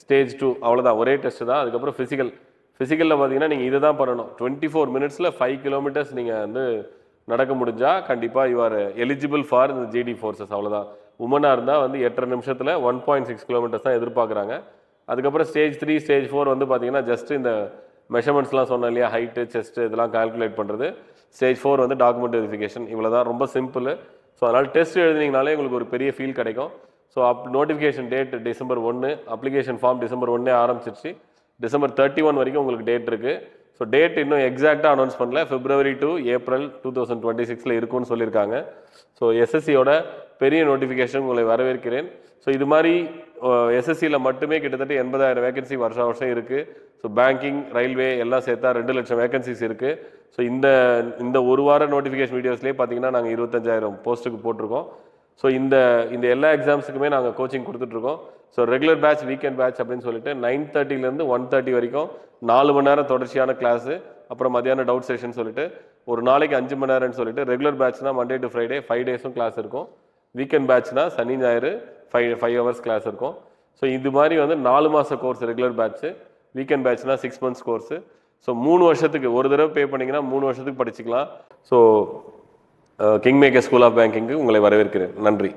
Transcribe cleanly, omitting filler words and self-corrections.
Stage 2 அவ்வளோதான், ஒரே test தான். அதுக்கப்புறம் ஃபிசிக்கலில் பார்த்தீங்கன்னா நீங்கள் இதை தான் பண்ணணும். 24 மினிட்ஸில் 5 கிலோமீட்டர்ஸ் நீங்கள் வந்து நடக்க முடிஞ்சால் கண்டிப்பாக யூ ஆர் எலிஜிபிள் ஃபார் இந்த ஜிடி ஃபோர்ஸஸ். அவ்வளோதான். உமனாக இருந்தால் வந்து 8.5 நிமிஷத்தில் 1.6 கிலோமீட்டர்ஸ் தான் எதிர்பார்க்குறாங்க. அதுக்கப்புறம் ஸ்டேஜ் 3 ஸ்டேஜ் 4 வந்து பார்த்தீங்கன்னா ஜஸ்ட் இந்த மெஷர்மெண்ட்ஸ்லாம் சொன்னேன் இல்லையா, ஹைட்டு செஸ்ட்டு இதெல்லாம் கால்குலேட் பண்ணுறது. ஸ்டேஜ் 4 வந்து டாக்குமெண்ட் வெரிஃபிகேஷன். இவ்வளோ தான், ரொம்ப சிம்பிள். ஸோ அதனால் டெஸ்ட் எழுதினீங்கனாலே உங்களுக்கு ஒரு பெரிய ஃபீல் கிடைக்கும். So notification date December 1, application form December 1 ஆரம்பிச்சிருச்சு. December 31 வரைக்கும் உங்களுக்கு டேட் இருக்குது. ஸோ டேட் இன்னும் எக்ஸாக்டாக அனௌன்ஸ் பண்ணல. February to April 2026 இருக்கும்னு சொல்லியிருக்காங்க. ஸோ எஸ்எஸ்சியோட பெரிய நோட்டிஃபிகேஷன் உங்களை வரவேற்கிறேன். ஸோ இது மாதிரி எஸ்எஸ்சியில் மட்டுமே கிட்டத்தட்ட 80,000 வேகன்சி வருஷம் இருக்குது. ஸோ பேங்கிங், ரயில்வே எல்லாம் சேர்த்தா 2 லட்சம் வேகன்சிஸ் இருக்குது. ஸோ இந்த ஒரு வார நோட்டிஃபிகேஷன் வீடியோஸ்லேயே பார்த்தீங்கன்னா நாங்கள் 25,000 போஸ்ட்டுக்கு போட்டிருக்கோம். ஸோ இந்த எல்லா எக்ஸாம்ஸுக்குமே நாங்கள் கோச்சிங் கொடுத்துட்ருக்கோம். So regular batch, weekend batch அப்படின்னு சொல்லிட்டு 9:30 1:30 வரைக்கும் 4 மணி நேரம் தொடர்ச்சியான கிளாஸு. அப்புறம் மதியானம் டவுட் செஷன் சொல்லிட்டு ஒரு நாளைக்கு 5 மணி நேரம்னு சொல்லிட்டு, ரெகுலர் பேட்ச்னா மண்டே டு ஃப்ரைடே 5 டேஸும் கிளாஸ் இருக்கும். வீக்கெண்ட் பேட்ச்னா சனி ஞாயிறு 5 ஹவர்ஸ் கிளாஸ் இருக்கும். ஸோ இது மாதிரி வந்து 4 மாத கோர்ஸ் ரெகுலர் பேட்ச்சு, வீக்கெண்ட் பேட்ச்னா 6 மந்த்ஸ் கோர்ஸு. ஸோ 3 வருஷத்துக்கு ஒரு தடவை பே பண்ணிங்கன்னா 3 வருஷத்துக்கு படிச்சுக்கலாம். So Kingmaker school of banking உங்களை வரவேற்கிறேன். நன்றி.